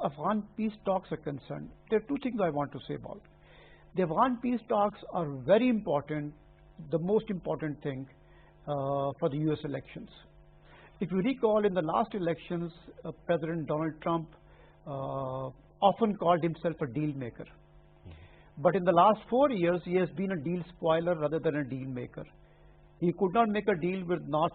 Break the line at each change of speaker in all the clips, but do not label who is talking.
Afghan peace talks are concerned, there are two things I want to say about it. The Afghan peace talks are very important, the most important thing for the US elections. If you recall, in the last elections, President Donald Trump often called himself a deal maker. But in the last 4 years, he has been a deal spoiler rather than a deal maker. He could not make a deal with North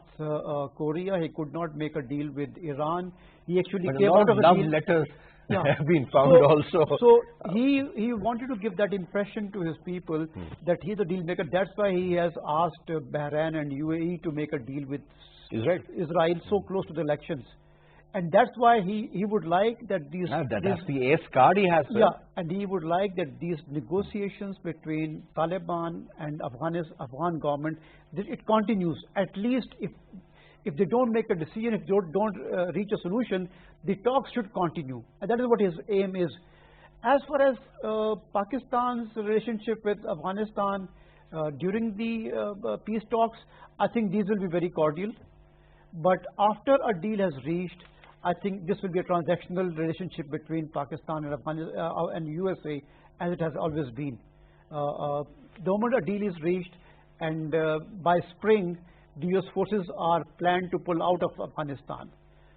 Korea. He could not make a deal with Iran. He actually came out of a
love
deal.
letters
Yeah.
have been found also.
So he wanted to give that impression to his people that he's a deal maker. That's why he has asked Bahrain and UAE to make a deal with Israel so close to the elections. And that's why he would like that these...
that's the ace card he has, sir.
Yeah, and he would like that these negotiations between Taliban and Afghan government, that it continues. At least if they don't make a decision, if they don't reach a solution, the talks should continue. And that is what his aim is. As far as Pakistan's relationship with Afghanistan during the peace talks, I think these will be very cordial. But after a deal has reached, I think this will be a transactional relationship between Pakistan and Afghanistan and USA, as it has always been. The moment a deal is reached, and by spring, the US forces are planned to pull out of Afghanistan.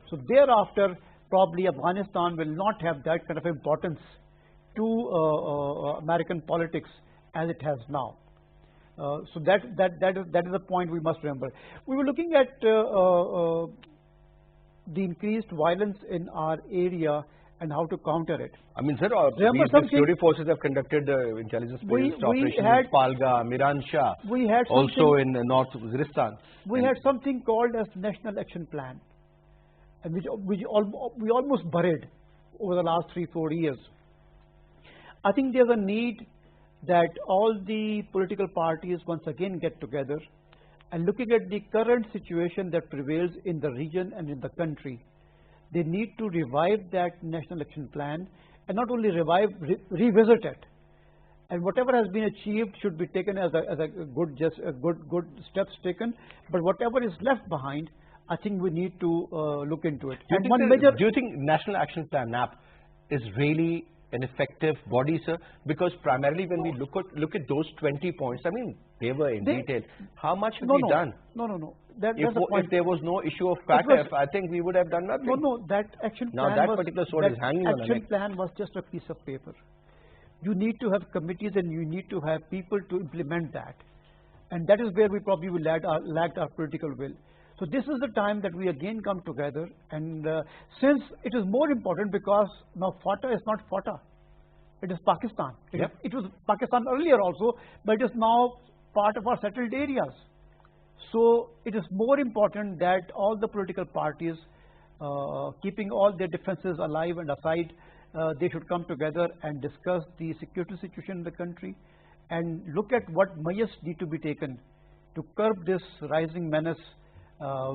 So thereafter, probably Afghanistan will not have that kind of importance to American politics as it has now. So that is a point we must remember. We were looking at the increased violence in our area and how to counter it.
I mean, sir, the security forces have conducted intelligence-based operations in Palga, Miran Shah, also in North Waziristan.
We had something called as National Action Plan, and which we almost buried over the last 3-4 years. I think there's a need that all the political parties once again get together and looking at the current situation that prevails in the region and in the country. They need to revive that National Action Plan, and not only revive, revisit it. And whatever has been achieved should be taken as a good steps taken. But whatever is left behind, I think we need to look into it.
Do you think National Action Plan (NAP) is really an effective body, sir? Because primarily when we look at those 20 points, I mean, they were in detail. How much have we done?
No.
If there was no issue of FATF, I think we would have done nothing.
No, that action plan
particular sword is hanging on the neck.
Action plan was just a piece of paper. You need to have committees and you need to have people to implement that. And that is where we probably lacked our political will. So this is the time that we again come together, and since it is more important because now FATA is not FATA, it is Pakistan. It was Pakistan earlier also, but it is now part of our settled areas. So it is more important that all the political parties, keeping all their differences alive and aside, they should come together and discuss the security situation in the country and look at what measures need to be taken to curb this rising menace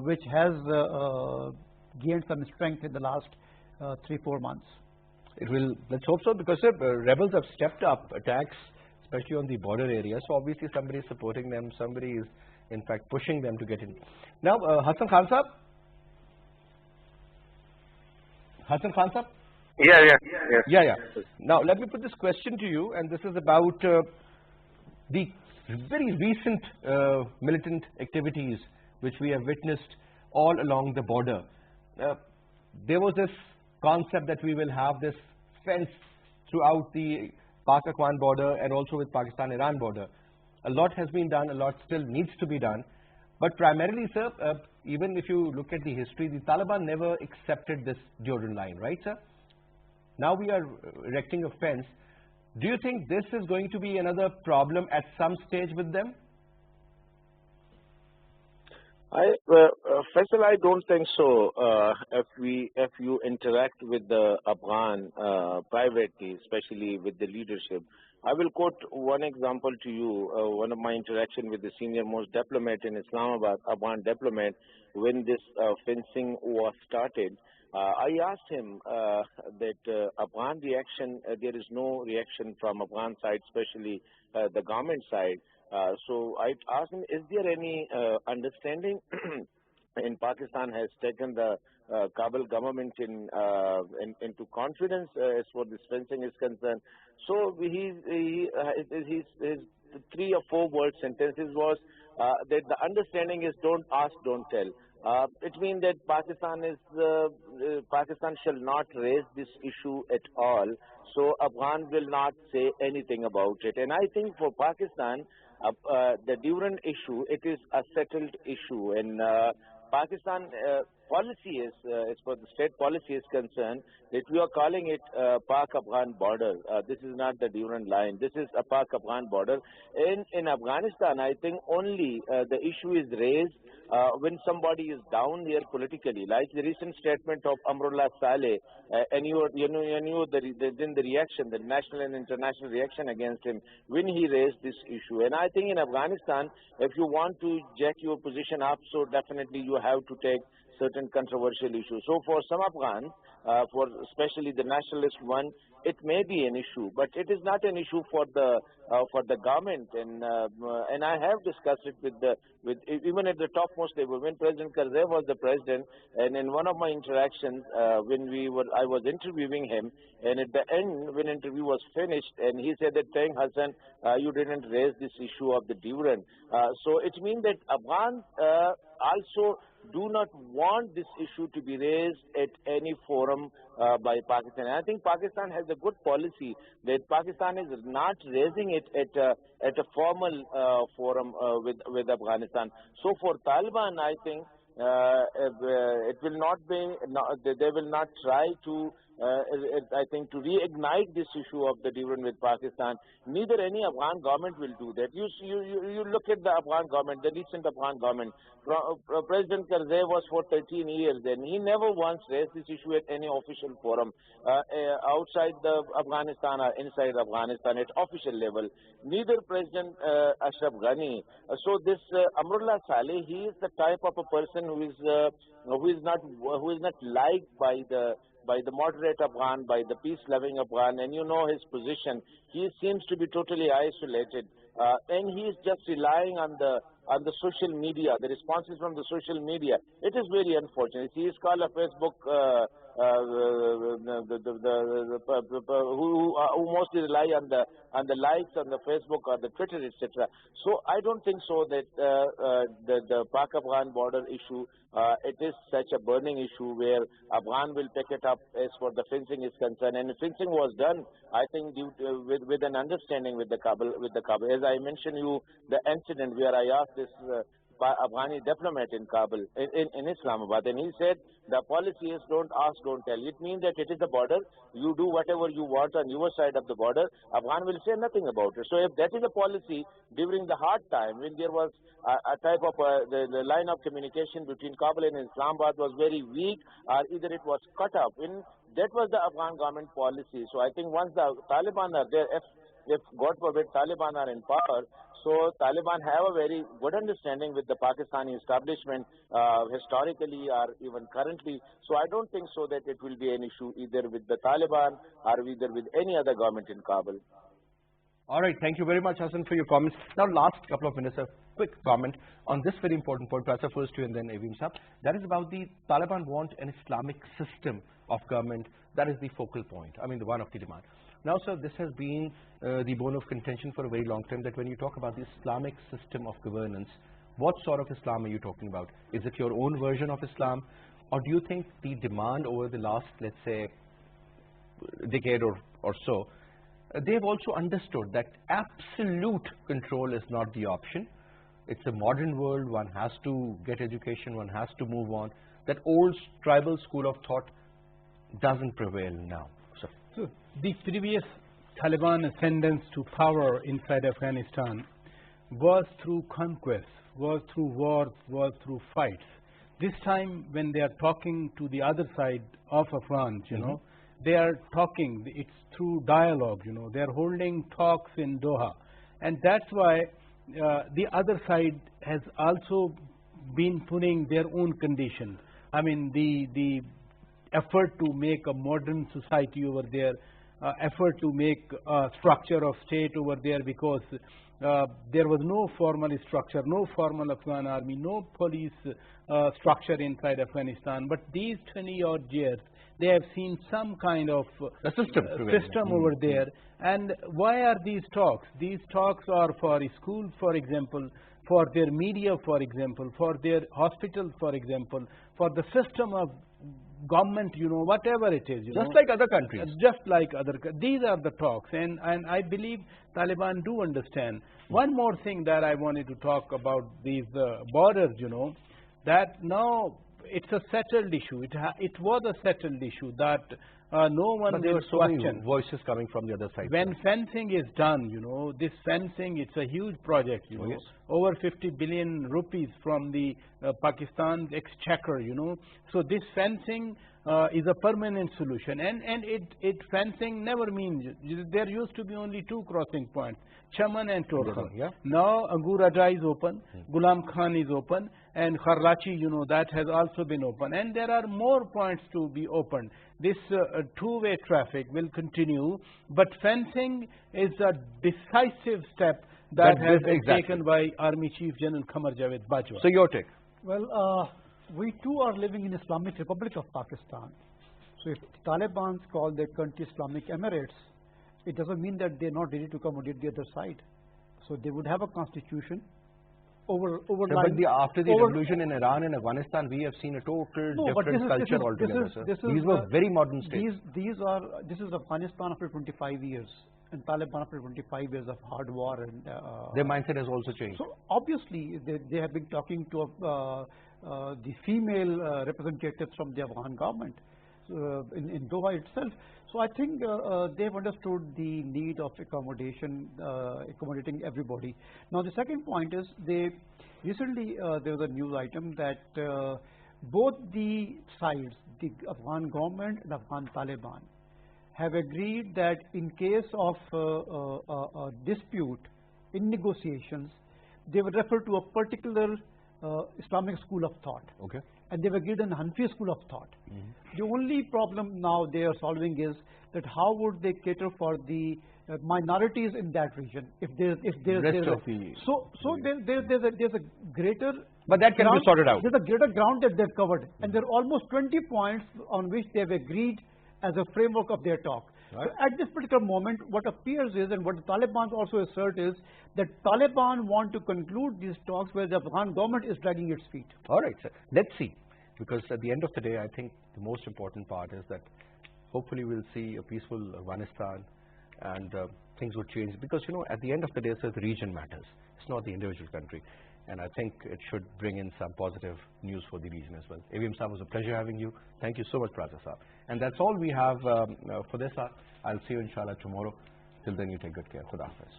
which has gained some strength in the last 3-4 months.
It will. Let's hope so, because rebels have stepped up attacks, especially on the border areas. So obviously somebody is supporting them, somebody is in fact pushing them to get in. Now, Hassan Khan Sahab? Hassan Khan Sahab? Yeah. Now, let me put this question to you, and this is about the very recent militant activities which we have witnessed all along the border. There was this concept that we will have this fence throughout the Pak-Afghan border and also with Pakistan-Iran border. A lot has been done, a lot still needs to be done. But primarily, sir, even if you look at the history, the Taliban never accepted this Jordan line, right, sir? Now we are erecting a fence. Do you think this is going to be another problem at some stage with them?
Faisal, I don't think so. If you interact with the Afghan privately, especially with the leadership, I will quote one example to you. One of my interaction with the senior most diplomat in Islamabad, Afghan diplomat, when this fencing was started, I asked him that Afghan reaction, there is no reaction from Afghan side, especially the government side. So I asked him, is there any understanding in Pakistan has taken the Kabul government into confidence as far as fencing is concerned. So his 3 or 4 word sentences was that the understanding is don't ask, don't tell. It means that Pakistan shall not raise this issue at all. So Afghan will not say anything about it. And I think for Pakistan, the Durand issue, it is a settled issue. And Pakistan policy is, as far as the state policy is concerned, that we are calling it Pak-Afghan border. This is not the Durand line. This is a Pak-Afghan border. In Afghanistan, I think only the issue is raised when somebody is down there politically, like the recent statement of Amrullah Saleh, and you knew the reaction, the national and international reaction against him when he raised this issue. And I think in Afghanistan, if you want to jack your position up, so definitely you have to take certain controversial issues. So for some Afghans, for especially the nationalist one, it may be an issue, but it is not an issue for the government. And I have discussed it with even at the topmost level when President Karzai was the president, and in one of my interactions when I was interviewing him, and at the end when interview was finished, and he said that, "Thank Hassan, you didn't raise this issue of the Durand." So it means that Afghans also do not want this issue to be raised at any forum by Pakistan. And I think Pakistan has a good policy that Pakistan is not raising it at a formal forum with Afghanistan. So for Taliban, I think it will not be. They will not try to. I think to reignite this issue of the Durand with Pakistan. Neither any Afghan government will do that. You look at the Afghan government, the recent Afghan government. President Karzai was for 13 years, and he never once raised this issue at any official forum outside the Afghanistan or inside Afghanistan at official level. Neither President Ashraf Ghani. So this Amrullah Saleh, he is the type of a person who is not liked by the moderate Afghan, by the peace-loving Afghan, and you know his position. He seems to be totally isolated, and he is just relying on the social media, the responses from the social media. It is very unfortunate. He is called a Facebook, who mostly rely on the likes on the Facebook or the Twitter, etc. So I don't think so that the Pak-Afghan border issue, it is such a burning issue where Afghan will pick it up as for the fencing is concerned. And fencing was done, I think, with an understanding with the Kabul. As I mentioned you, the incident where I asked this Afghani diplomat in Kabul, in Islamabad, and he said the policy is don't ask, don't tell. It means that it is the border. You do whatever you want on your side of the border. Afghan will say nothing about it. So if that is a policy during the hard time when there was a type of the line of communication between Kabul and Islamabad was very weak, or either it was cut up, that was the Afghan government policy. So I think once the Taliban are there, if God forbid Taliban are in power, so Taliban have a very good understanding with the Pakistani establishment historically or even currently. So I don't think so that it will be an issue either with the Taliban or either with any other government in Kabul.
All right, thank you very much, Hassan, for your comments. Now, last couple of minutes, a quick comment on this very important point. Professor, first you and then Avim Saab. That is about the Taliban want an Islamic system of government. That is the focal point. I mean, the one of the demand. Now, sir, this has been the bone of contention for a very long time, that when you talk about the Islamic system of governance, what sort of Islam are you talking about? Is it your own version of Islam? Or do you think the demand over the last, let's say, decade or so, they've also understood that absolute control is not the option. It's a modern world. One has to get education. One has to move on. That old tribal school of thought doesn't prevail now.
So the previous Taliban ascendance to power inside Afghanistan was through conquest, was through wars, was through fights. This time when they are talking to the other side of Afghans, you know, they are talking, it's through dialogue, you know, they are holding talks in Doha. And that's why the other side has also been putting their own conditions. I mean, the effort to make a modern society over there, effort to make a structure of state over there, because
there was no formal structure, no formal Afghan army, no police structure inside Afghanistan. But these 20-odd years, they have seen some kind of system over there. And why are these talks? These talks are for schools, for example, for their media, for example, for their hospitals, for example, for the system of government, whatever it is.
Just like other countries.
Just like other countries. These are the talks. And I believe Taliban do understand. One more thing that I wanted to talk about these borders, that now it's a settled issue. It was a settled issue that no one will question.
Voices coming from the other side.
When fencing is done, this fencing, it's a huge project,
yes.
Over 50 billion rupees from the Pakistan's exchequer, So this fencing is a permanent solution. And fencing never means, there used to be only two crossing points, Chaman and Torkhan.
Yeah.
Now Anguraja is open, Ghulam Khan is open, and Kharrachi, that has also been open. And there are more points to be opened. This two-way traffic will continue, but fencing is a decisive step that has been taken by Army Chief General Qamar Javed Bajwa.
So your take?
Well, we too are living in Islamic Republic of Pakistan. So if Taliban call their country Islamic Emirates, it doesn't mean that they're not ready to accommodate the other side. So they would have a constitution.
After the revolution in Iran and Afghanistan, we have seen a total different culture altogether. These were very modern states.
This is Afghanistan after 25 years, and Taliban after 25 years of hard war, and
their mindset has also changed.
So obviously they have been talking to the female representatives from the Afghan government in Doha itself. So I think they have understood the need of accommodating everybody. Now the second point is recently there was a news item that both the sides, the Afghan government and Afghan Taliban, have agreed that in case of a dispute in negotiations, they would refer to a particular Islamic school of thought.
Okay.
And they've agreed on the Hanafi school of thought. The only problem now they are solving is that how would they cater for the minorities in that region if there's a greater,
but that can be sorted out.
There's a greater ground that they've covered, and there are almost 20 points on which they've agreed as a framework of their talk. Right. So at this particular moment, what appears is, and what the Taliban also assert is, that Taliban want to conclude these talks where the Afghan government is dragging its feet.
All right, sir. Let's see. Because at the end of the day, I think the most important part is that hopefully we'll see a peaceful Afghanistan and things will change. Because, at the end of the day, sir, the region matters. It's not the individual country. And I think it should bring in some positive news for the region as well. AVM Saab, it was a pleasure having you. Thank you so much, Praza Saab. And that's all we have for this hour. I'll see you inshallah tomorrow. Till then, you take good care. Khuda Hafiz.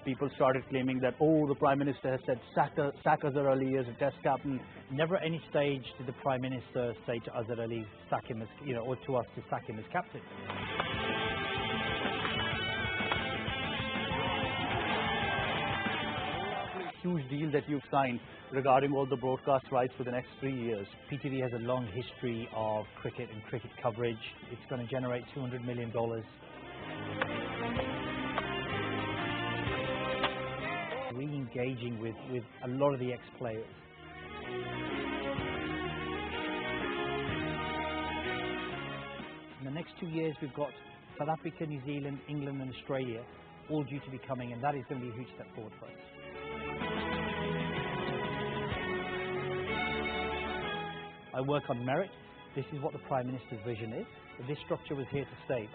People started claiming that, the Prime Minister has said sack Azhar Ali as a test captain. Never at any stage did the Prime Minister say to Azhar Ali, sack him as, or to us to sack him as captain. Huge deal that you've signed regarding all the broadcast rights for the next 3 years. PTV has a long history of cricket and cricket coverage. It's going to generate $200 million. Re-engaging with a lot of the ex-players. In the next 2 years, we've got South Africa, New Zealand, England and Australia all due to be coming, and that is going to be a huge step forward for us. I work on merit. This is what the Prime Minister's vision is. This structure was here to stay.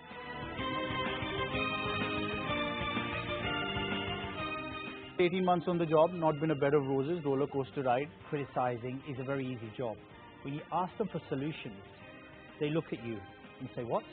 18 months on the job, not been a bed of roses, roller coaster ride. Criticizing is a very easy job. When you ask them for solutions, they look at you and say, what?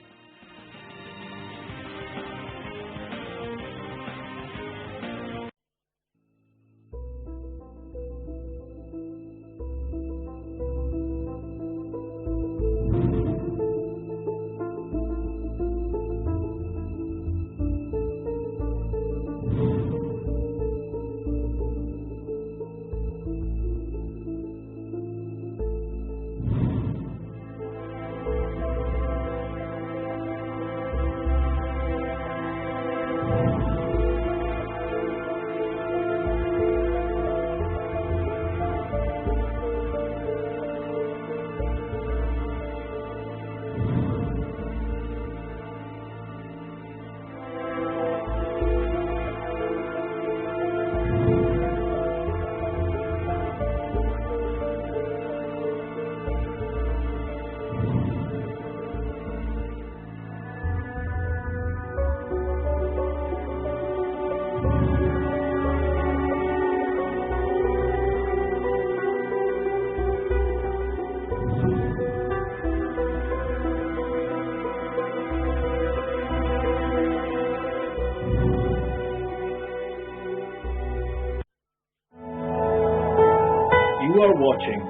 You are watching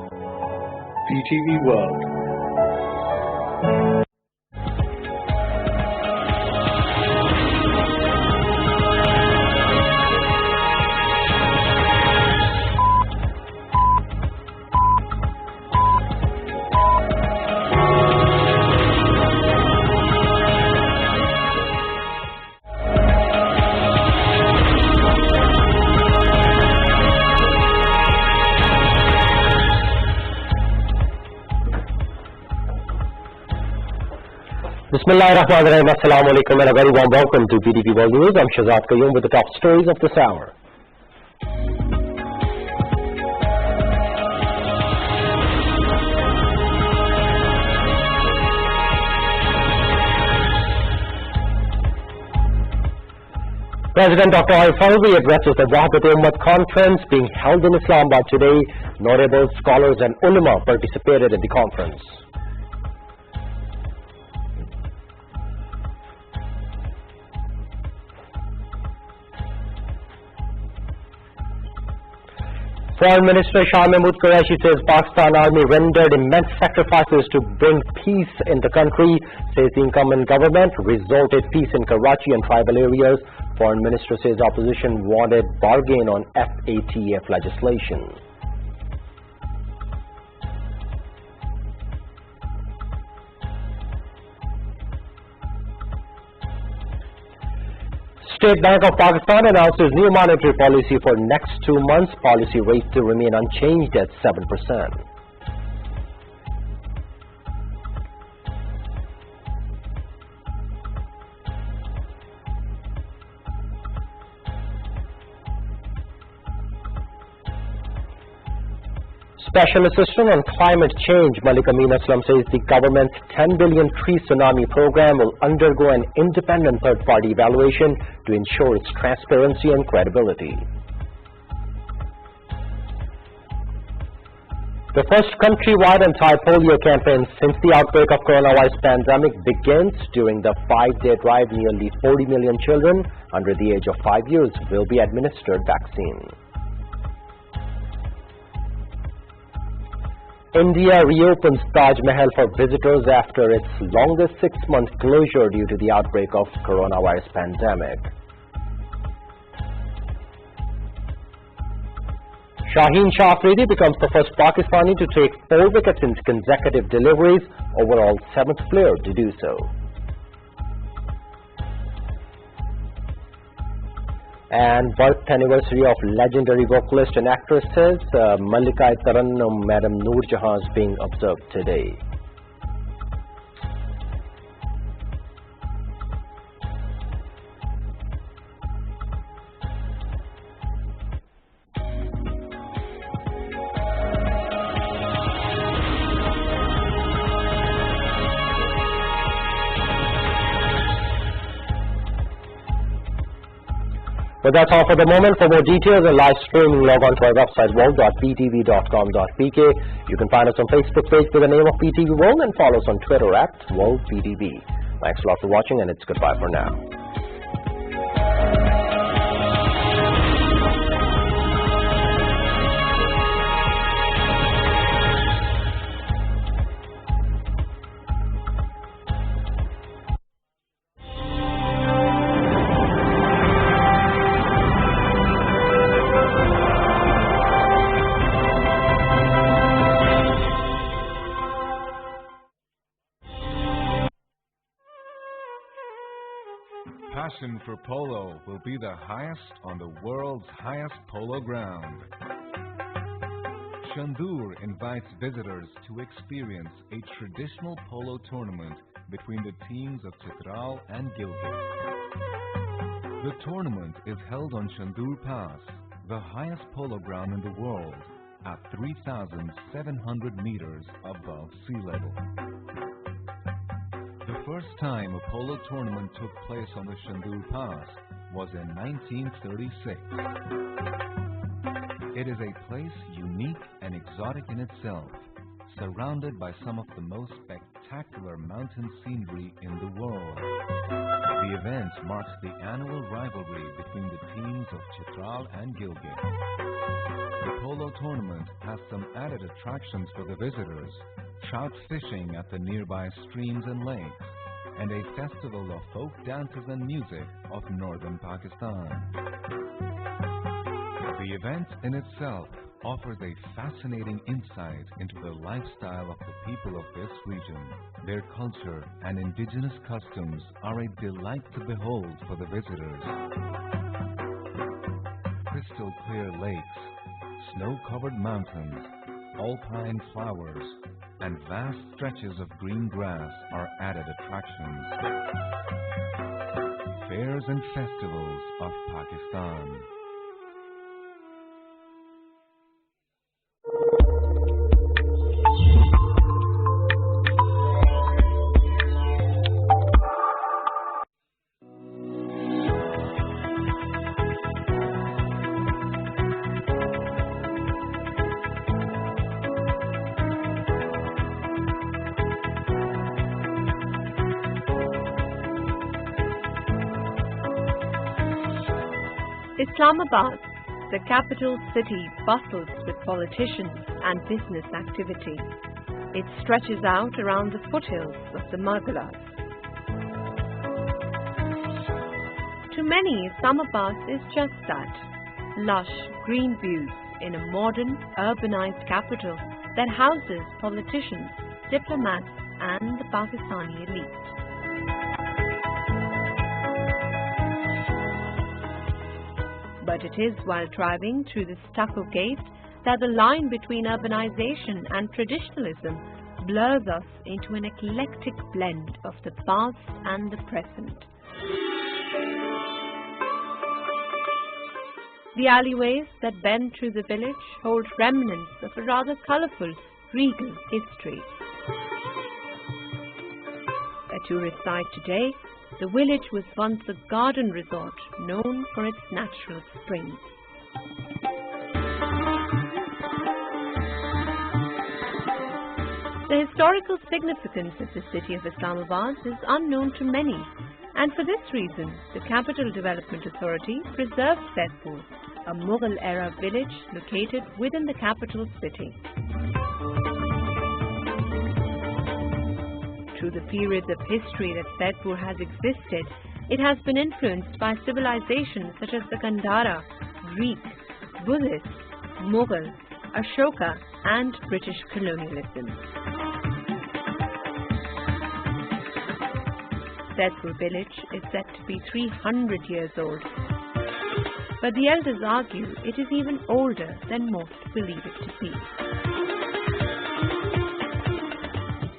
PTV World.
Bismillahirrahmanirrahim. Assalamu alaikum and a very warm welcome to PTV World News. I'm Shahzad Qayyum with the top stories of this hour. President Dr. Farrukh addresses the Wahdat-e-Ummat conference being held in Islamabad today. Notable scholars and ulama participated in the conference. Foreign Minister Shah Mahmood Qureshi says Pakistan Army rendered immense sacrifices to bring peace in the country. Says the incumbent government resorted peace in Karachi and tribal areas. Foreign Minister says opposition wanted bargain on FATF legislation. State Bank of Pakistan announces new monetary policy for next 2 months. Policy rates to remain unchanged at 7%. Special Assistant on Climate Change Malik Amin Aslam says the government's 10 billion tree tsunami program will undergo an independent third-party evaluation to ensure its transparency and credibility. The first countrywide anti-polio campaign since the outbreak of coronavirus pandemic begins. During the 5-day drive, nearly 40 million children under the age of 5 years will be administered vaccine. India reopens Taj Mahal for visitors after its longest 6-month closure due to the outbreak of coronavirus pandemic. Shaheen Shah Afridi becomes the first Pakistani to take 4 wickets in consecutive deliveries, overall 7th player to do so. And birth anniversary of legendary vocalist and actresses Malika-e-Tarannum Madam Noor Jahan is being observed today.
But that's all for the moment. For more details and live streaming, log on to our website world.ptv.com.pk. You can find us on Facebook page with the name of PTV World and follow us on Twitter at WorldPTV. Thanks a lot for watching, and it's goodbye for now.
Passion for polo will be the highest on the world's highest polo ground. Chandur invites visitors to experience a traditional polo tournament between the teams of Chitral and Gilgit. The tournament is held on Chandur Pass, the highest polo ground in the world, at 3,700 meters above sea level. The first time a polo tournament took place on the Chandur Pass was in 1936. It is a place unique and exotic in itself, surrounded by some of the most spectacular mountain scenery in the world. The event marks the annual rivalry between the teams of Chitral and Gilgit. The polo tournament has some added attractions for the visitors: trout fishing at the nearby streams and lakes, and a festival of folk dances and music of northern Pakistan. The event in itself offers a fascinating insight into the lifestyle of the people of this region. Their culture and indigenous customs are a delight to behold for the visitors. Crystal clear lakes, snow-covered mountains, alpine flowers, and vast stretches of green grass are added attractions. Fairs and festivals of Pakistan.
Islamabad, the capital city, bustles with politicians and business activity. It stretches out around the foothills of the Margalas. To many, Islamabad is just that: lush green views in a modern, urbanized capital that houses politicians, diplomats, and the Pakistani elite. But it is while driving through the stucco gate that the line between urbanization and traditionalism blurs us into an eclectic blend of the past and the present. The alleyways that bend through the village hold remnants of a rather colorful, regal history. A tourist site today, the village was once a garden resort known for its natural springs. The historical significance of the city of Islamabad is unknown to many, and for this reason, the Capital Development Authority preserved Saidpur, a Mughal-era village located within the capital city. Through the periods of history that Saidpur has existed, it has been influenced by civilizations such as the Gandhara, Greek, Buddhist, Mughal, Ashoka, and British colonialism. Saidpur village is said to be 300 years old, but the elders argue it is even older than most believe it to be.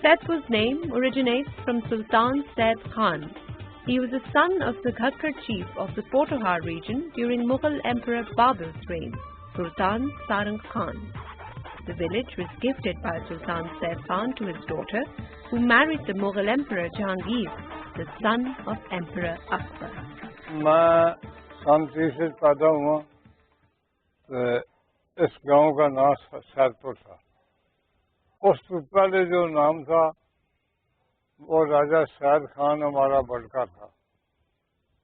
Saidpur's name originates from Sultan Said Khan. He was the son of the Ghakkar chief of the Potohar region during Mughal Emperor Babur's reign, Sultan Sarang Khan. The village was gifted by Sultan Said Khan to his daughter, who married the Mughal Emperor Jahangir, the son of Emperor Akbar.
सन 30 से पैदा हुआ तो इस गांव का नाम सैदपुर था। उससे पहले जो नाम था वो राजा सैद खान हमारा बड़का था,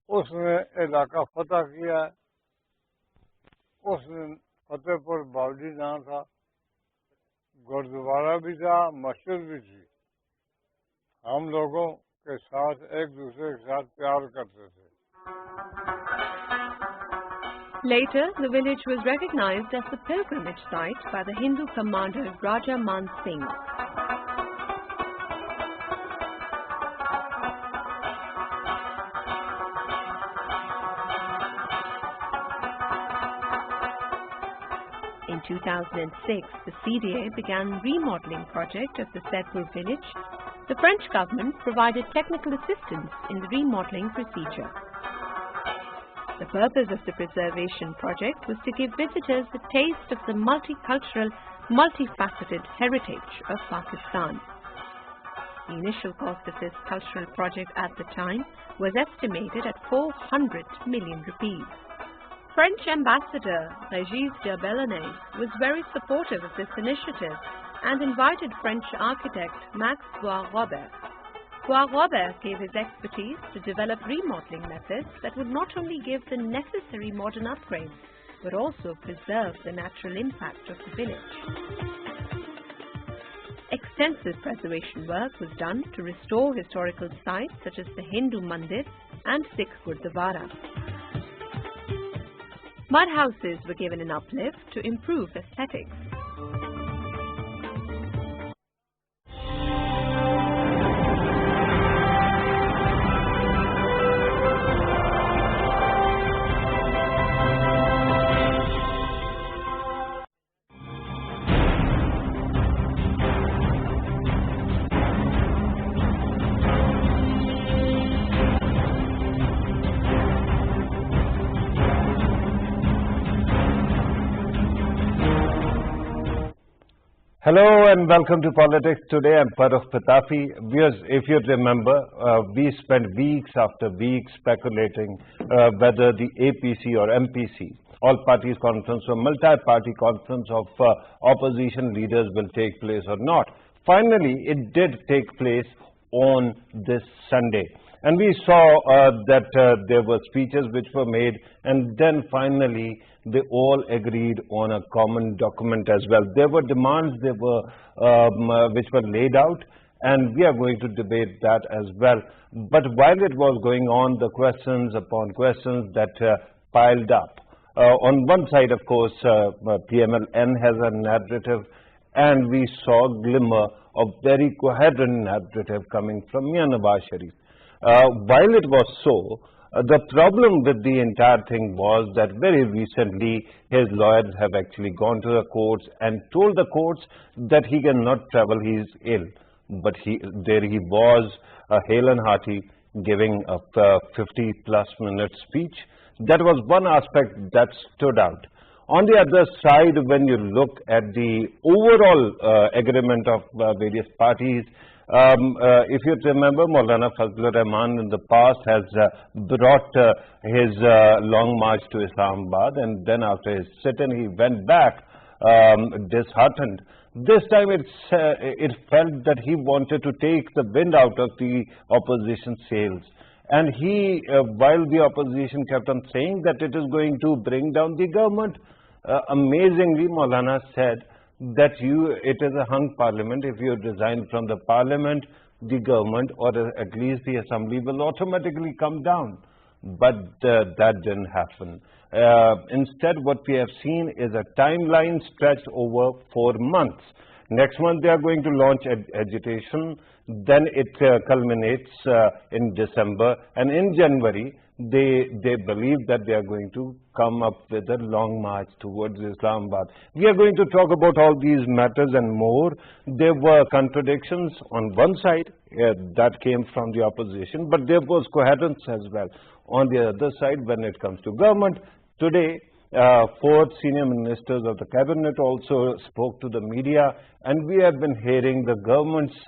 उसने इलाका फतह किया है। उसने फतेहपुर बावली नाम था, गुरुद्वारा भी था, मस्जिद भी थी। हम लोगों के साथ एक दूसरे के साथ प्यार करते थे।
Later, the village was recognized as a pilgrimage site by the Hindu commander Raja Man Singh. In 2006, the CDA began remodeling project of the Saidpur village. The French government provided technical assistance in the remodeling procedure. The purpose of the preservation project was to give visitors a taste of the multicultural, multifaceted heritage of Pakistan. The initial cost of this cultural project at the time was estimated at 400 million rupees. French ambassador Régis Jabelanes was very supportive of this initiative and invited French architect Max Bois-Robert. Bois-Robert gave his expertise to develop remodeling methods that would not only give the necessary modern upgrades, but also preserve the natural impact of the village. Extensive preservation work was done to restore historical sites such as the Hindu Mandir and Sikh Gurdwara. Mud houses were given an uplift to improve aesthetics.
Hello and welcome to Politics Today. I'm farrukh Pitafi. Viewers, if you remember, we spent weeks after weeks speculating whether the APC or MPC, all parties conference or multi-party conference of opposition leaders will take place or not. Finally, it did take place on this Sunday. And we saw that there were speeches which were made, and then finally they all agreed on a common document as well. There were demands which were laid out, and we are going to debate that as well. But while it was going on, the questions upon questions that piled up. On one side, of course, PMLN has a narrative, and we saw a glimmer of very coherent narrative coming from Mian Nawaz Sharif. While it was so, the problem with the entire thing was that very recently his lawyers have actually gone to the courts and told the courts that he cannot travel, he is ill. But there he was, hale and hearty, giving a 50-plus minute speech. That was one aspect that stood out. On the other side, when you look at the overall agreement of various parties, if you remember, Maulana Fazlur Rahman in the past has brought his long march to Islamabad, and then after his sit-in he went back disheartened. This time it felt that he wanted to take the wind out of the opposition sails. And he, while the opposition kept on saying that it is going to bring down the government, amazingly Maulana said that it is a hung parliament. If you resign from the parliament, the government or at least the assembly will automatically come down. But that didn't happen. Instead, what we have seen is a timeline stretched over 4 months. Next month they are going to launch agitation, then it culminates in December, and in January they believe that they are going to come up with a long march towards Islamabad. We are going to talk about all these matters and more. There were contradictions on one side that came from the opposition, but there was coherence as well on the other side when it comes to government. Today, 4 senior ministers of the cabinet also spoke to the media, and we have been hearing the government's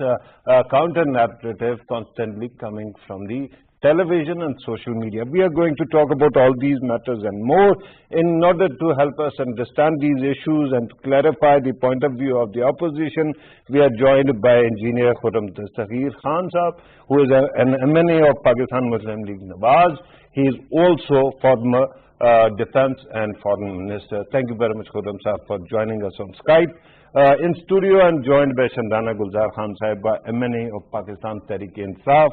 counter-narrative constantly coming from the television and social media. We are going to talk about all these matters and more. In order to help us understand these issues and to clarify the point of view of the opposition, we are joined by Engineer Khurram Dastagir Khan Sahab, who is an MNA of Pakistan Muslim League Nawaz. He is also former Defense and Foreign Minister. Thank you very much, Khurram Sahab, for joining us on Skype. In studio, I am joined by Shandana Gulzar Khan Sahiba, MNA of Pakistan Tehreek-e-Insaf,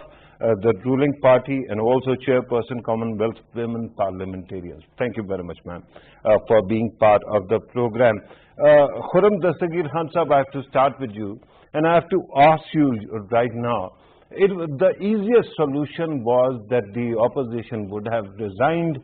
the ruling party, and also Chairperson Commonwealth Women Parliamentarians. Thank you very much, ma'am, for being part of the program. Khurram Dastagir Khan Sahab, I have to start with you, and I have to ask you right now. The easiest solution was that the opposition would have resigned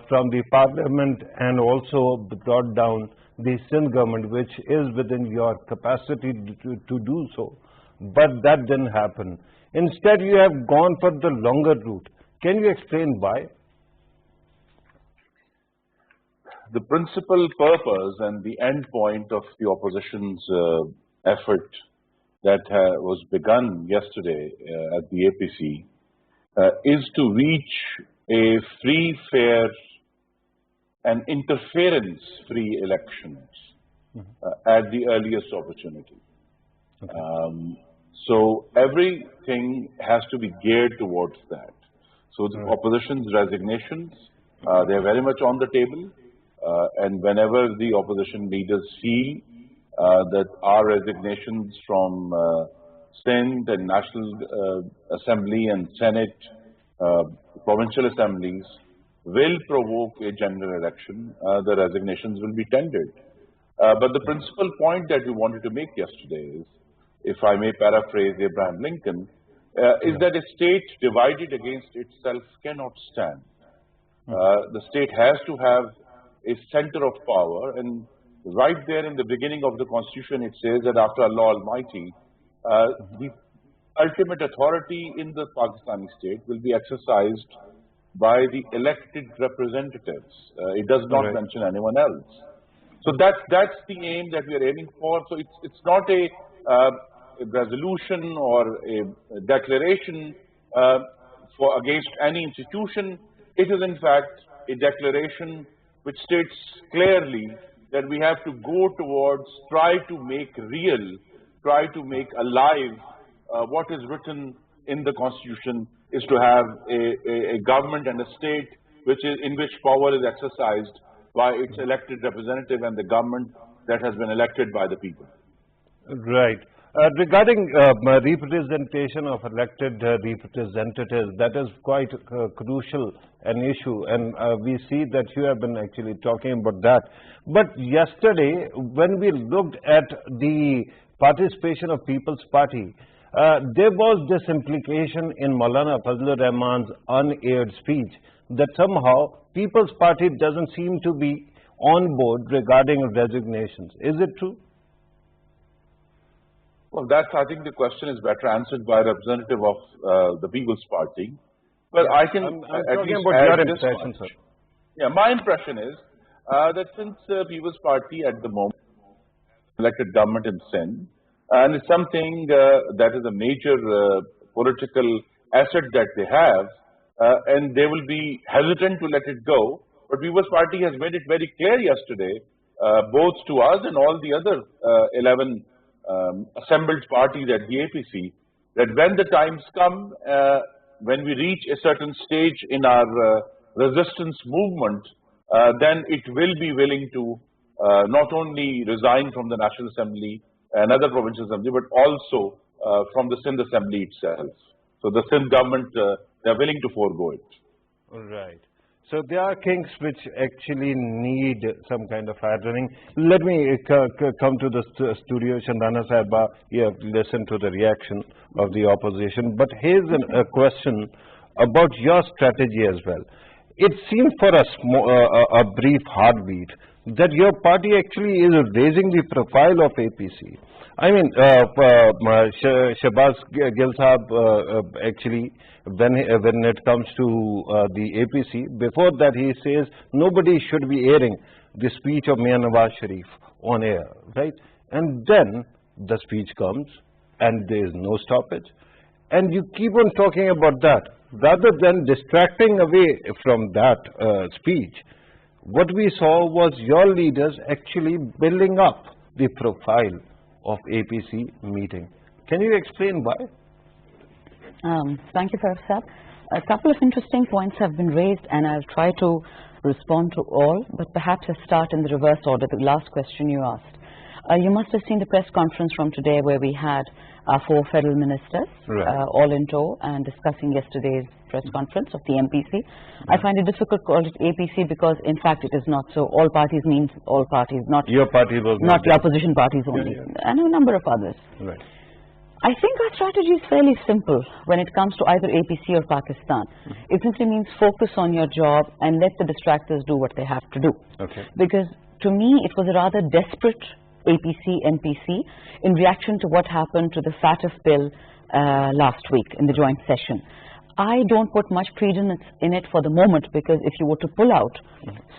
from the parliament and also brought down the Sindh government, which is within your capacity to do so. But that didn't happen. Instead, you have gone for the longer route. Can you explain why?
The principal purpose and the end point of the opposition's effort that was begun yesterday at the APC is to reach a free, fair and interference-free elections at the earliest opportunity. Okay. So everything has to be geared towards that. So the opposition's resignations, they are very much on the table, and whenever the opposition leaders feel that our resignations from Sindh and National Assembly and Senate, provincial assemblies will provoke a general election, the resignations will be tendered. But the principal point that we wanted to make yesterday is, if I may paraphrase Abraham Lincoln, is that a state divided against itself cannot stand. The state has to have a center of power, and right there in the beginning of the Constitution, it says that after Allah Almighty, the ultimate authority in the Pakistani state will be exercised by the elected representatives. It does not mention anyone else. So that's the aim that we are aiming for. So it's not a resolution or a declaration against any institution. It is in fact a declaration which states clearly that we have to go towards, try to make real, try to make alive what is written in the Constitution, is to have a government and a state in which power is exercised by its elected representative and the government that has been elected by the people.
Right. Regarding representation of elected representatives, that is quite crucial an issue, and we see that you have been actually talking about that. But yesterday, when we looked at the participation of People's Party, there was this implication in Maulana Fazlur Rahman's unaired speech that somehow People's Party doesn't seem to be on board regarding resignations. Is it true?
Well, I think the question is better answered by a representative of the People's Party. But I can
I'm
at
talking
least
about
add
your
this
impression,
much.
sir.
Yeah, my impression is that since People's Party at the moment elected government in Sindh, and it's something that is a major political asset that they have, and they will be hesitant to let it go. But People's Party has made it very clear yesterday, both to us and all the other 11 assembled parties at the APC, that when the times come, when we reach a certain stage in our resistance movement, then it will be willing to not only resign from the National Assembly and other provincial assembly, but also from the Sindh Assembly itself. So the Sindh government, they are willing to forego it.
Right. So there are things which actually need some kind of hardening. Let me come to the studio. Shandana Sahiba, you have listened to the reaction of the opposition. But here's a question about your strategy as well. It seems for us a brief heartbeat that your party actually is raising the profile of APC. I mean, Shahbaz Gill Sahab actually, when it comes to the APC, before that he says nobody should be airing the speech of Mian Nawaz Sharif on air, right? And then the speech comes and there is no stoppage. And you keep on talking about that. rather than distracting away from that speech, what we saw was your leaders actually building up the profile of APC meeting. Can you explain why?
Thank you, Farrukh sir. A couple of interesting points have been raised, and I'll try to respond to all, but perhaps I'll start in the reverse order, the last question you asked. You must have seen the press conference from today where we had our 4 federal ministers, all in tow, and discussing yesterday's press conference of the MPC. I find it difficult to call it APC because, in fact, it is not so. All parties means all parties, not
your party was
not the opposition parties only, and a number of others.
Right.
I think our strategy is fairly simple when it comes to either APC or Pakistan. It simply means focus on your job and let the distractors do what they have to do.
Okay.
Because to me, it was a rather desperate APC, MPC in reaction to what happened to the FATF bill last week in the joint session. I don't put much credence in it for the moment, because if you were to pull out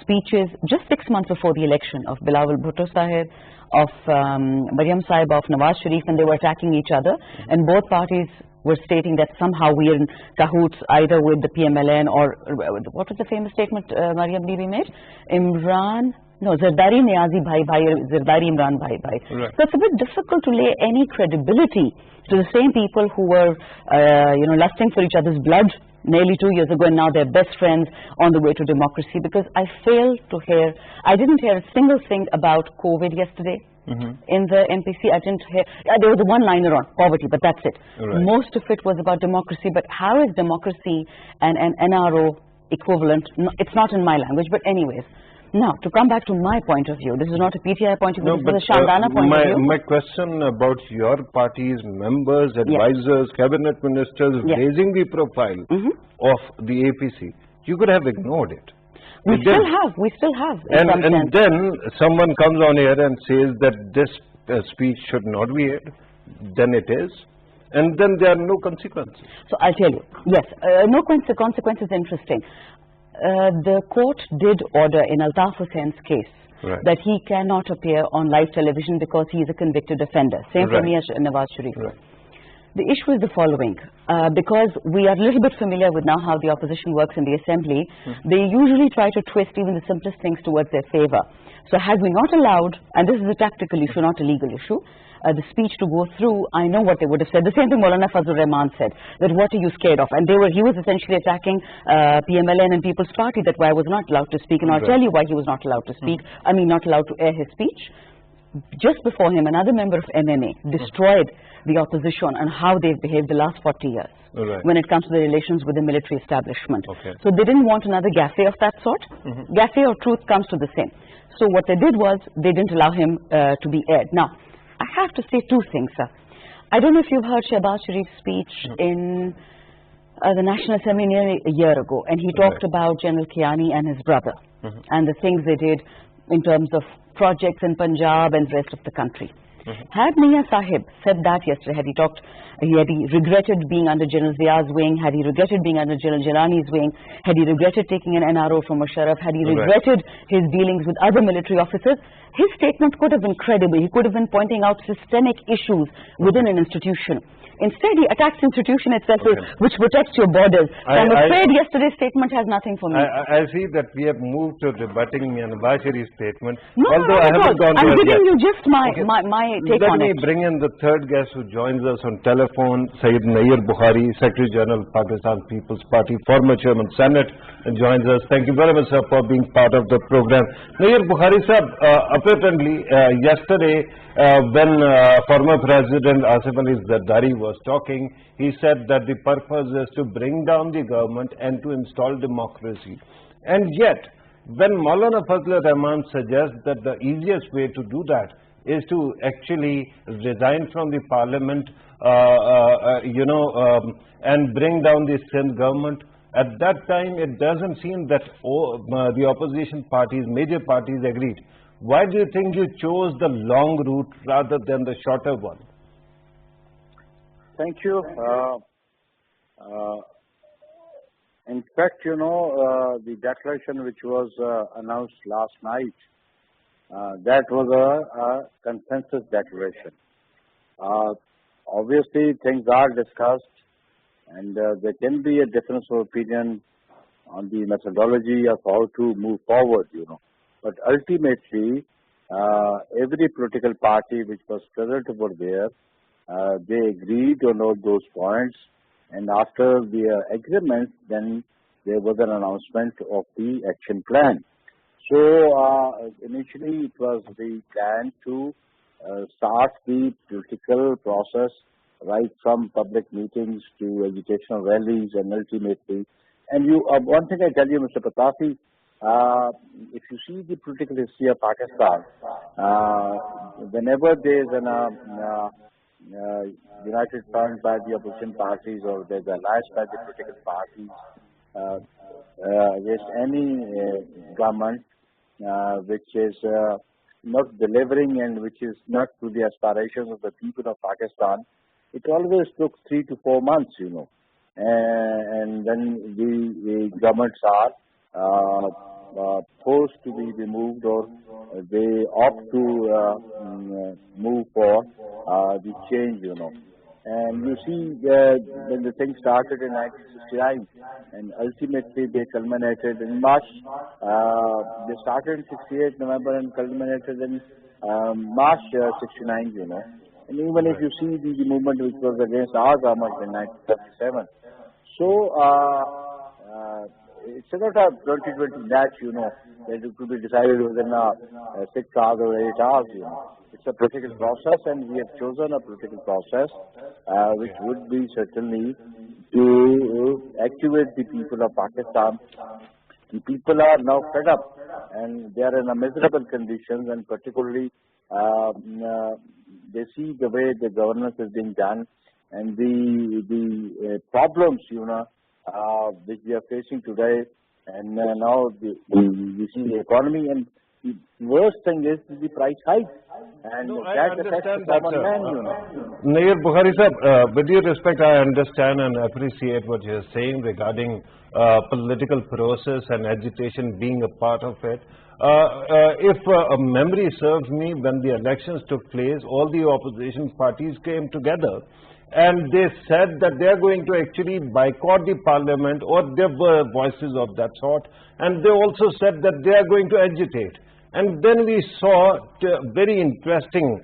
speeches just 6 months before the election of Bilawal Bhutto Sahib, of Maryam Sahiba, of Nawaz Sharif, and they were attacking each other, and both parties were stating that somehow we are in cahoots either with the PMLN or what was the famous statement Maryam Bibi made? Zardari Niazi Bhai Bhai, Zardari Imran Bhai Bhai.
Right.
So it's a bit difficult to lay any credibility to the same people who were, lusting for each other's blood nearly 2 years ago, and now they're best friends on the way to democracy. Because I didn't hear a single thing about COVID yesterday. In the MPC, I didn't hear. There was a one-liner on poverty, but that's it.
Right.
Most of it was about democracy. But how is democracy and an NRO equivalent? No, it's not in my language, but anyways. Now, to come back to my point of view, this is not a PTI point of view, this is a Shandana point of view.
My question about your party's members, advisors, cabinet ministers raising the profile of the APC, you could have ignored it.
We still have.
And then someone comes on here and says that this speech should not be aired, then it is. And then there are no consequences.
So I'll tell you, yes, no consequences. Interesting. The court did order in Altaf Hussein's case that he cannot appear on live television because he is a convicted offender. Same for me as Nawaz Sharif. The issue is the following. Because we are a little bit familiar with now how the opposition works in the assembly, they usually try to twist even the simplest things towards their favor. So had we not allowed, and this is a tactical issue, not a legal issue, the speech to go through, I know what they would have said. The same thing Maulana Fazlur Rahman said, that what are you scared of? And he was essentially attacking PMLN and People's Party, that why I was not allowed to speak. And I'll tell you why he was not allowed to speak. I mean, not allowed to air his speech. Just before him, another member of MMA destroyed the opposition and how they've behaved the last 40 years when it comes to the relations with the military establishment. So they didn't want another gaffe of that sort. Gaffe or truth comes to the same. So what they did was, they didn't allow him to be aired. Now, I have to say 2 things, sir. I don't know if you've heard Shehbaz Sharif's speech in the National Assembly nearly a year ago, and he talked about General Kiani and his brother and the things they did in terms of projects in Punjab and the rest of the country. Had Mian Sahib said that yesterday, had he regretted being under General Zia's wing, had he regretted being under General Jalani's wing, had he regretted taking an NRO from Musharraf, had he regretted his dealings with other military officers, his statement could have been credible. He could have been pointing out systemic issues within an institution. Instead, he attacks the institution itself, which protects your borders. So I'm afraid yesterday's statement has nothing for me.
I see that we have moved to rebutting Nawaz Sharif's statement.
No,
although I haven't gone
I'm
there
giving
yet.
you just my take on it.
Let me bring in the third guest who joins us on telephone, Sayyid Nayyar Bukhari, Secretary General, Pakistan People's Party, former Chairman Senate, and joins us. Thank you very much, sir, for being part of the program. Nayyar Bukhari, sir, apparently yesterday when former President Asif Ali Zardari was talking, he said that the purpose is to bring down the government and to install democracy. And yet, when Maulana Fazlur Rahman suggests that the easiest way to do that is to actually resign from the parliament, and bring down the Sindh government, at that time it doesn't seem that the opposition parties, major parties agreed. Why do you think you chose the long route rather than the shorter one?
Thank you. In fact, the declaration which was announced last night, that was a consensus declaration. Obviously, things are discussed, and there can be a difference of opinion on the methodology of how to move forward, But ultimately, every political party which was present over there, they agreed on all those points, and after the agreement, then there was an announcement of the action plan. So initially it was the plan to start the political process right from public meetings to educational rallies and ultimately. And one thing I tell you, Mr. Pitafi, if you see the political history of Pakistan, whenever there is an united front by the opposition parties or there's alliance by the political parties against any government which is not delivering and which is not to the aspirations of the people of Pakistan, it always took 3 to 4 months, and then the governments are forced to be removed or they opt to move for the change, And you see, when the thing started in 1969, and ultimately they culminated in March. They started in 68 November and culminated in March 69, And even if you see the movement which was against our government in 1977, so it's not a 2020 match, that it could be decided within 6 hours or 8 hours, It's a political process, and we have chosen a political process which would be certainly to activate the people of Pakistan. The people are now fed up, and they are in a miserable conditions, and particularly they see the way the governance is being done, and the problems, which we are facing today, and now we see the economy, and the worst thing is the price hike, and that affects the common man,
Nair Bukhari sir, with your respect, I understand and appreciate what you are saying regarding political process and agitation being a part of it. If memory serves me, when the elections took place, all the opposition parties came together and they said that they are going to actually boycott the parliament, or there were voices of that sort, and they also said that they are going to agitate. And then we saw a very interesting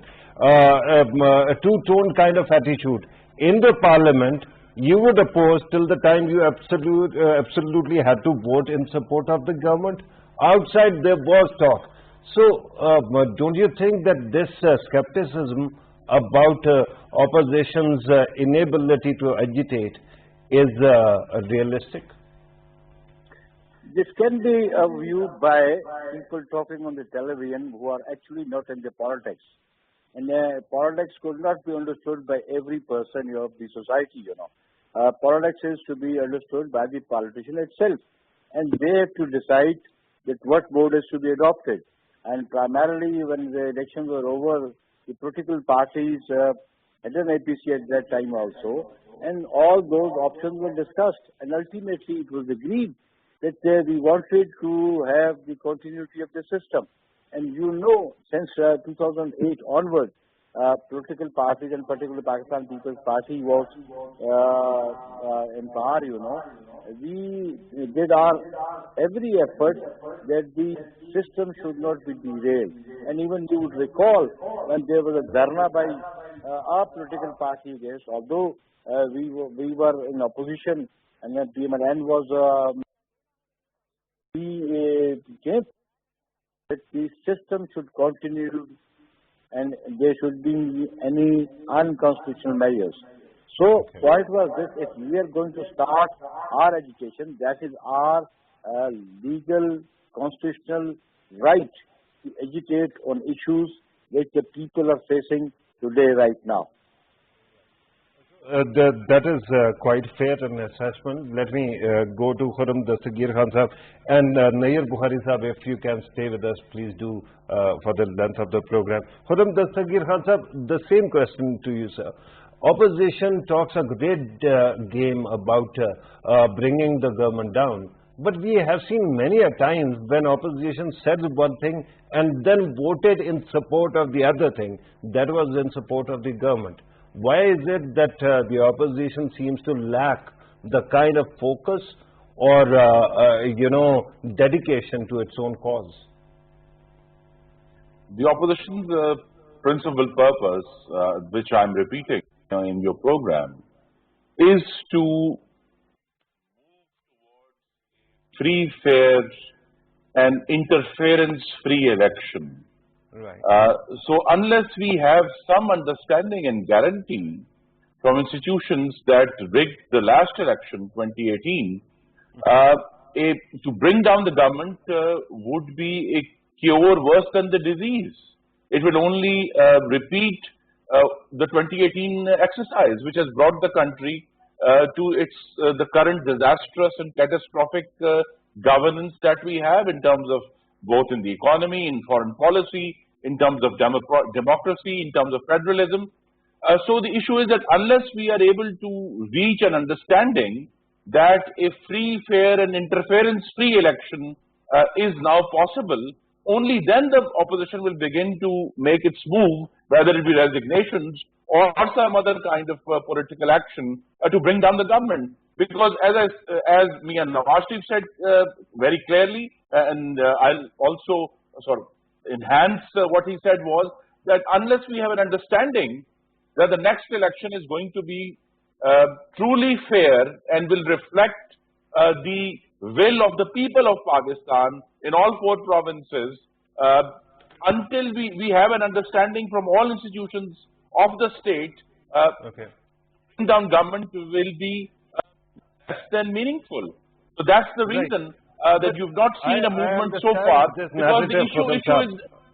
two-tone kind of attitude. In the parliament, you would oppose till the time you absolutely had to vote in support of the government. Outside there was talk. So don't you think that this skepticism about opposition's inability to agitate is realistic?
This can be viewed by people talking on the television who are actually not in the politics. And politics could not be understood by every person of the society, Politics is to be understood by the politician itself. And they have to decide that what mode is to be adopted. And primarily when the elections were over, the political parties had an APC at that time also. And all those options were discussed. And ultimately it was agreed that we wanted to have the continuity of the system. And since 2008 onwards, political parties, and particularly Pakistan People's Party was in power, We did our every effort that the system should not be derailed. And even you would recall when there was a dharna by our political party against, although we were in opposition, and then PMLN was we came that the system should continue and there should be any unconstitutional measures. So, point was this: if we are going to start our education, that is our legal, constitutional right to agitate on issues which the people are facing today, right now.
That is quite fair an assessment. Let me go to Khurram Dastagir Khan Sahab and Nair Bukhari Sahab. If you can stay with us, please do for the length of the program. Khurram Dastagir Khan Sahab, the same question to you, sir. Opposition talks a great game about bringing the government down. But we have seen many a times when opposition said one thing and then voted in support of the other thing that was in support of the government. Why is it that the opposition seems to lack the kind of focus or, you know, dedication to its own cause?
The opposition's principal purpose, which I'm repeating in your program, is to free, fair, and interference-free election.
Right.
So unless we have some understanding and guarantee from institutions that rigged the last election, 2018, to bring down the government would be a cure worse than the disease. It will only repeat the 2018 exercise, which has brought the country to its the current disastrous and catastrophic governance that we have in terms of both in the economy, in foreign policy, in terms of democracy, in terms of federalism. So the issue is that unless we are able to reach an understanding that a free, fair and interference-free election is now possible, only then the opposition will begin to make its move, whether it be resignations or some other kind of political action to bring down the government. Because as Mia Nawaz Sharif said very clearly, and I'll also sort of enhance what he said, was that unless we have an understanding that the next election is going to be truly fair and will reflect the will of the people of Pakistan in all 4 provinces, until we have an understanding from all institutions of the state, down government will be less than meaningful. So that's the reason that you've not seen a movement so far, because the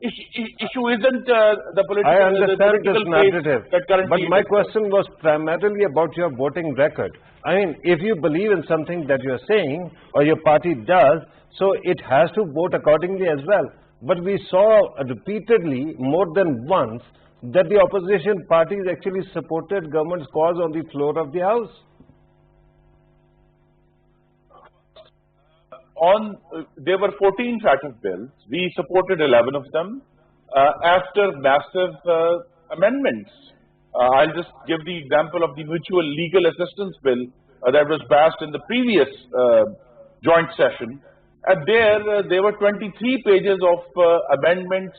issue isn't the political.
I understand this narrative, but my
exists.
question was primarily about your voting record. I mean, if you believe in something that you're saying or your party does, so it has to vote accordingly as well. But we saw repeatedly, more than once, that the opposition parties actually supported government's cause on the floor of the House.
There were 14 FATF bills. We supported 11 of them after massive amendments. I'll just give the example of the Mutual Legal Assistance Bill that was passed in the previous joint session. And there were 23 pages of amendments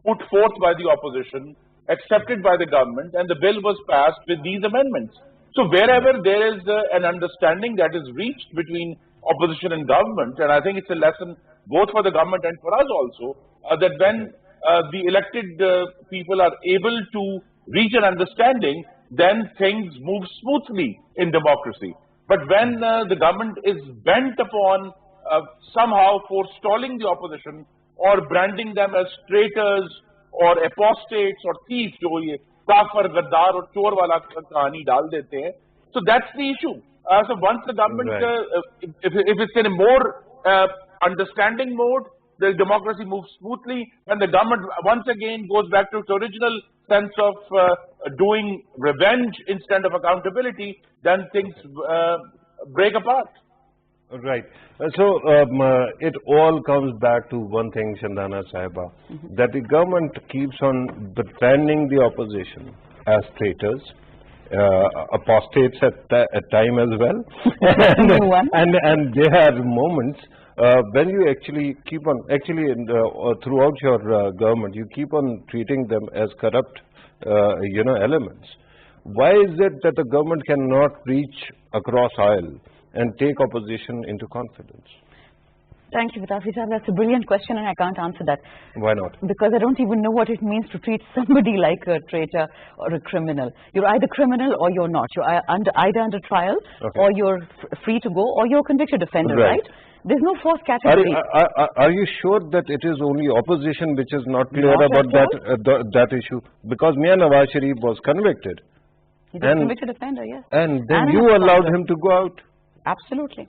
put forth by the opposition, accepted by the government, and the bill was passed with these amendments. So wherever there is an understanding that is reached between opposition and government, and I think it's a lesson both for the government and for us also, that when the elected people are able to reach an understanding, then things move smoothly in democracy. But when the government is bent upon somehow forestalling the opposition or branding them as traitors or apostates or thieves, jo ye kafir, gaddar or chor wala kahani dal dete hain, so that's the issue. So once the government, if it's in a more understanding mode, the democracy moves smoothly, and the government once again goes back to its original sense of doing revenge instead of accountability, then things break apart.
Right. So it all comes back to one thing, Chandana Sahiba, that the government keeps on branding the opposition as traitors, apostates at time as well, and there are moments when you actually keep on, throughout your government, you keep on treating them as corrupt, elements. Why is it that the government cannot reach across aisle and take opposition into confidence?
Thank you, Pitafi sir. That's a brilliant question, and I can't answer that.
Why not?
Because I don't even know what it means to treat somebody like a traitor or a criminal. You're either criminal or you're not. You're either under trial, or you're free to go, or you're a convicted offender, right? There's no fourth category.
Are you sure that it is only opposition which is not clear about that issue? Because Mia Nawaz Sharif was convicted.
He's a convicted offender, yes.
And then you allowed him to go out?
Absolutely.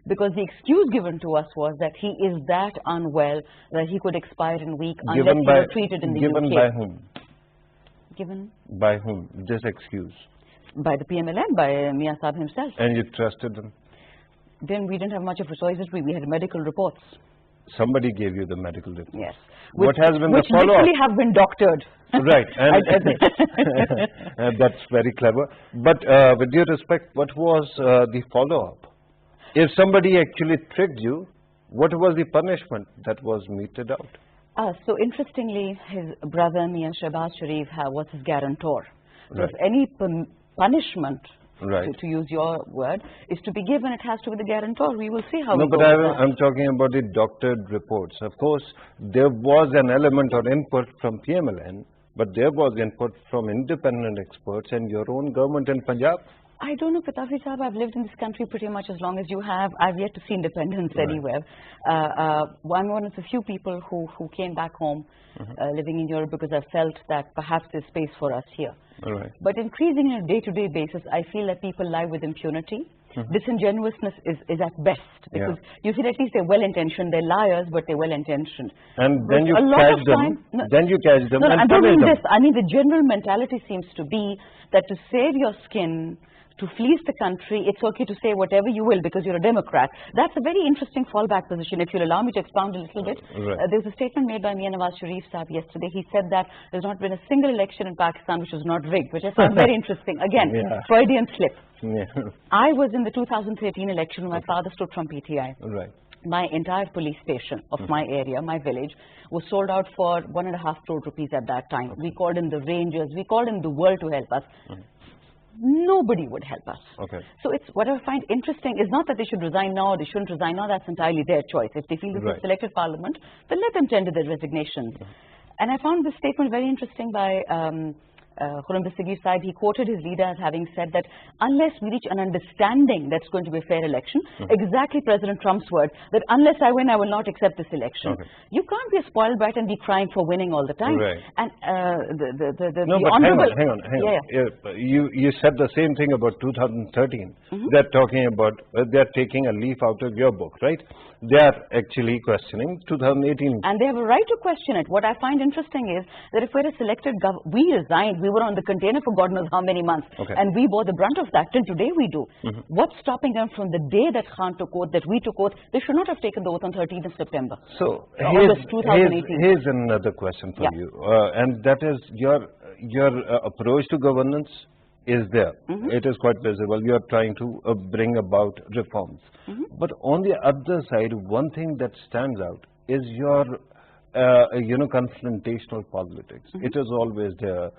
Because the excuse given to us was that he is that unwell that he could expire in a week unless he were treated in the UK.
Given by whom?
Given?
By whom? This excuse?
By the PMLN, by Mia Saab himself.
And you trusted them?
Then we didn't have much of a choice, we had medical reports.
somebody gave you the medical report.
Yes.
What has been the
which
follow-up?
literally have been doctored.
Right, and that's very clever. But with due respect, what was the follow-up? If somebody actually tricked you, what was the punishment that was meted out?
So interestingly, his brother Mian Shehbaz Sharif was his guarantor. So
Right.
if any punishment,
Right.
to use your word, is to be given, it has to be the guarantor. We will see how
No,
we
but
go with that.
I'm talking about the doctored reports. Of course, there was an element or input from PMLN, but there was input from independent experts and your own government in Punjab.
I don't know, Pitafi Sahab, I've lived in this country pretty much as long as you have. I've yet to see independence anywhere. I'm one of the few people who came back home living in Europe because I felt that perhaps there's space for us here.
Right.
But increasingly on a day-to-day basis, I feel that people lie with impunity. Disingenuousness is at best, because you see at least they're well-intentioned, they're liars, but they're well-intentioned.
And then you
a lot
catch
of
them,
time,
then you catch them
no,
and
I don't
punish
mean
them.
this. I mean the general mentality seems to be that to save your skin, to fleece the country, it's okay to say whatever you will because you're a Democrat. That's a very interesting fallback position. If you'll allow me to expound a little bit.
Right.
There was a statement made by Mian Nawaz Sharif Sahab yesterday. He said that there's not been a single election in Pakistan which was not rigged, which I found very interesting. Again, Freudian slip. I was in the 2013 election when my father stood from PTI.
Right.
My entire police station of my area, my village, was sold out for 1.5 crore rupees at that time. We called in the Rangers, we called in the world to help us. Nobody would help us.
Okay.
So it's what I find interesting is not that they should resign now or they shouldn't resign now. That's entirely their choice. If they feel this is selected parliament, then let them tender their resignations. And I found this statement very interesting by Khurram Dastagir Sahib. He quoted his leader as having said that unless we reach an understanding that's going to be a fair election, exactly President Trump's words, that unless I win, I will not accept this election. You can't be a spoiled brat and be crying for winning all the time.
Right.
And
No, but
honorable...
hang on. You said the same thing about 2013. They're talking about, they're taking a leaf out of your book, right? They're actually questioning 2018.
And they have a right to question it. What I find interesting is that if we're a selected government, we resigned, we were on the container for God knows how many months. And we bore the brunt of that. Till today we do. What's stopping them from the day that Khan took oath, that we took oath? They should not have taken the oath on 13th of September.
So
August 2018.
Here's another question for you. And that is your approach to governance is there. It is quite visible. You are trying to bring about reforms. But on the other side, one thing that stands out is your confrontational politics. It is always there.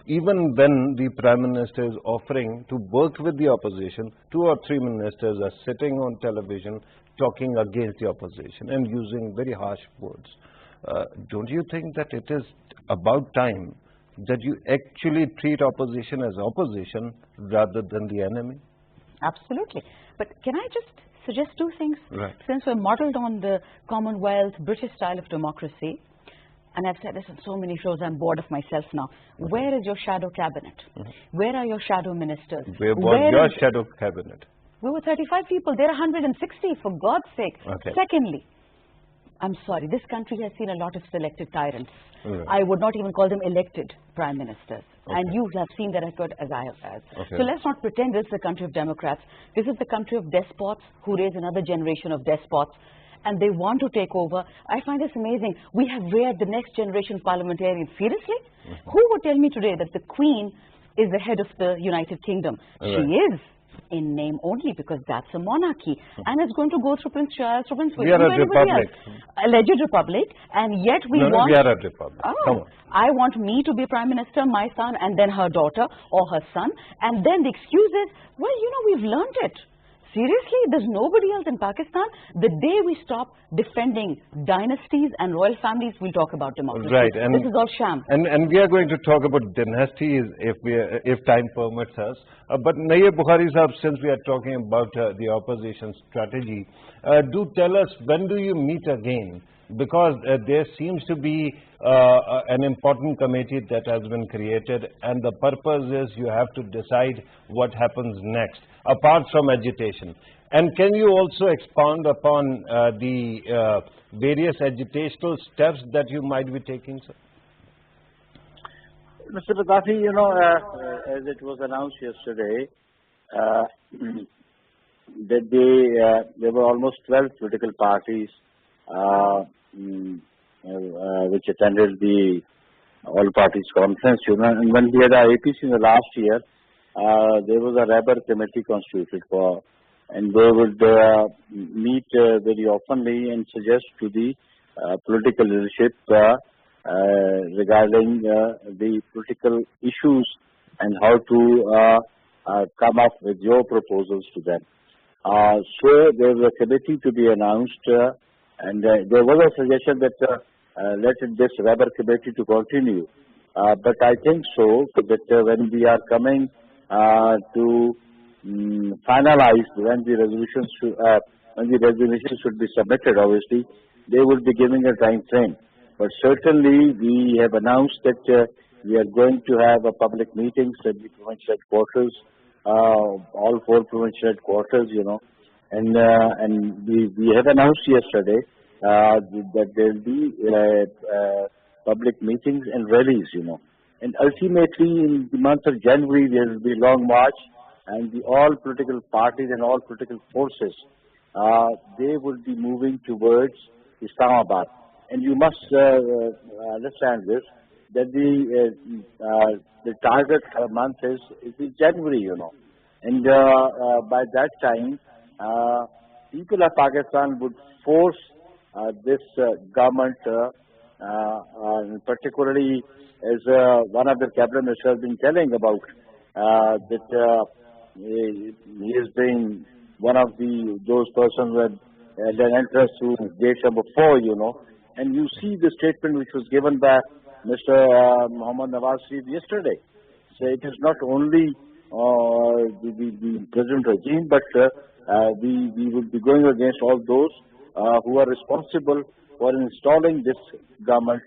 Even when the Prime Minister is offering to work with the opposition, 2 or 3 ministers are sitting on television talking against the opposition and using very harsh words. Don't you think that it is about time that you actually treat opposition as opposition rather than the enemy?
Absolutely. But can I just suggest 2 things?
Right.
Since we're modeled on the Commonwealth, British style of democracy, and I've said this on so many shows, I'm bored of myself now. Where is your shadow cabinet? Where are your shadow ministers?
Where was your shadow cabinet?
We were 35 people. There are 160, for God's sake. Secondly, I'm sorry, this country has seen a lot of selected tyrants. I would not even call them elected prime ministers. And you have seen that record as I have. So let's not pretend this is the country of Democrats. This is the country of despots who raise another generation of despots. And they want to take over. I find this amazing. We have reared the next generation parliamentarians. Seriously? Who would tell me today that the Queen is the head of the United Kingdom? She is. In name only, because that's a monarchy, and it's going to go through Prince Charles, through Prince William,
we are a republic.
Alleged republic, and yet we want...
No, we are a republic. Come on.
I want me to be Prime Minister, my son, and then her daughter or her son, and then the excuse is, well, we've learned it. Seriously, there's nobody else in Pakistan. The day we stop defending dynasties and royal families, we'll talk about democracy.
Right, and
this is all sham.
And we are going to talk about dynasties if time permits us. But Nayyab Bukhari Sahab, since we are talking about the opposition strategy, do tell us, when do you meet again? Because there seems to be an important committee that has been created, and the purpose is you have to decide what happens next, apart from agitation. And can you also expound upon the various agitational steps that you might be taking, sir?
Mr. Pitafi, as it was announced yesterday, that there were almost 12 political parties which attended the all parties conference, and when we had our APC in the last year, there was a rubber committee constituted for, and they would meet very oftenly and suggest to the political leadership regarding the political issues and how to come up with your proposals to them. So there was a committee to be announced, and there was a suggestion that let this rubber committee to continue. But I think so that when we are coming to finalize when the resolutions should be submitted, obviously they would be giving a time frame. But certainly we have announced that we are going to have a public meetings at the provincial headquarters, all 4 provincial headquarters, and we have announced yesterday that there will be public meetings and rallies, and ultimately in the month of January there will be a long march, and all political parties and all political forces they will be moving towards Islamabad. And you must understand this, that the target month is January, and by that time people of Pakistan would force this government, particularly as one of the cabinet ministers has been telling about, that he has been one of those persons with an interest to gate number 4, and you see the statement which was given by Mr. Muhammad Nawaz Sharif yesterday. So it is not only the present regime, but we will be going against all those who are responsible for installing this government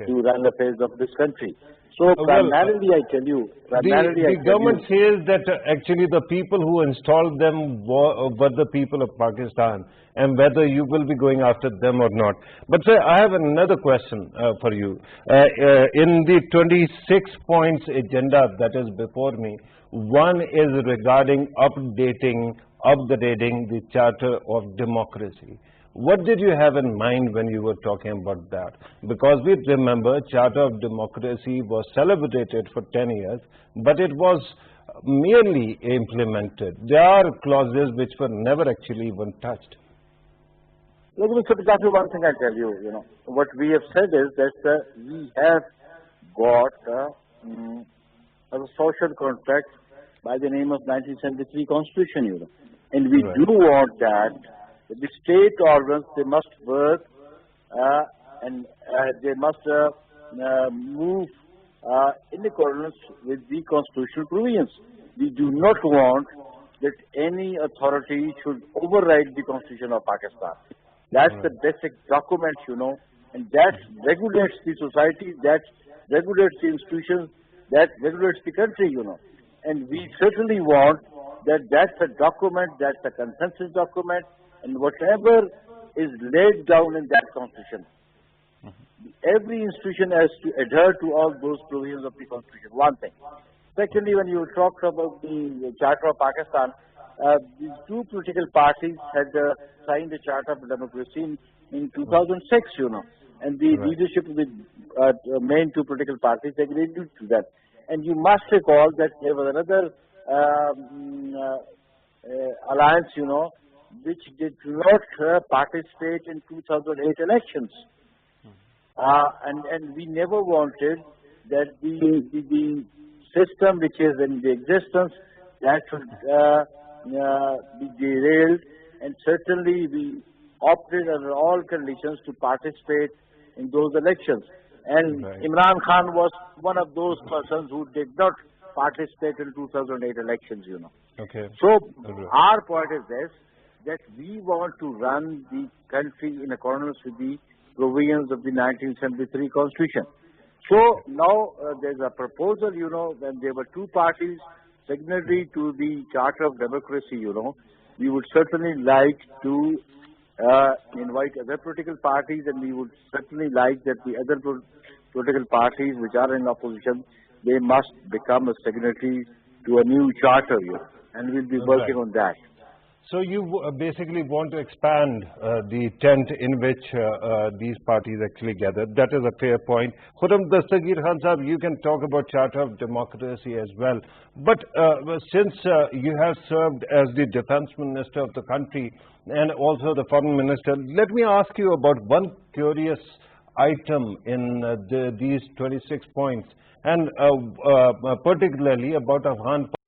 to run the affairs of this country. So primarily, I tell you,
the government says that actually the people who installed them were the people of Pakistan, and whether you will be going after them or not. But sir, I have another question for you. In the 26 points agenda that is before me, one is regarding updating the Charter of Democracy. What did you have in mind when you were talking about that? Because we remember Charter of Democracy was celebrated for 10 years, but it was merely implemented. There are clauses which were never actually even touched.
Look, Mr. Pitafi, one thing I tell you, what we have said is that we have got a social contract by the name of 1973 Constitution, and we do want that the state organs, they must work and they must move in accordance with the constitutional provisions. We do not want that any authority should override the Constitution of Pakistan. That's the basic document, and that regulates the society, that regulates the institutions, that regulates the country, And we certainly want that that's a document, that's a consensus document, and whatever is laid down in that constitution, every institution has to adhere to all those provisions of the constitution. One thing. Secondly, when you talked about the Charter of Pakistan, these 2 political parties had signed the Charter of Democracy in 2006, and the leadership of the main 2 political parties agreed to that. And you must recall that there was another alliance, which did not participate in 2008 elections. And we never wanted that the system which is in the existence, that should be derailed, and certainly we opted under all conditions to participate in those elections. And Imran Khan was one of those persons who did not participate in 2008 elections,
Okay.
So our point is this, that we want to run the country in accordance with the provisions of the 1973 Constitution. So now there's a proposal, when there were 2 parties signatory to the Charter of Democracy, we would certainly like to invite other political parties, and we would certainly like that the other political parties which are in opposition, they must become a signatory to a new charter, and we'll be working on that.
So you basically want to expand the tent in which these parties actually gather. That is a fair point. Khurram Dastagir Khan Sahab, you can talk about Charter of Democracy as well. But since you have served as the Defense Minister of the country and also the Foreign Minister, let me ask you about one curious item in these 26 points, and particularly about Afghan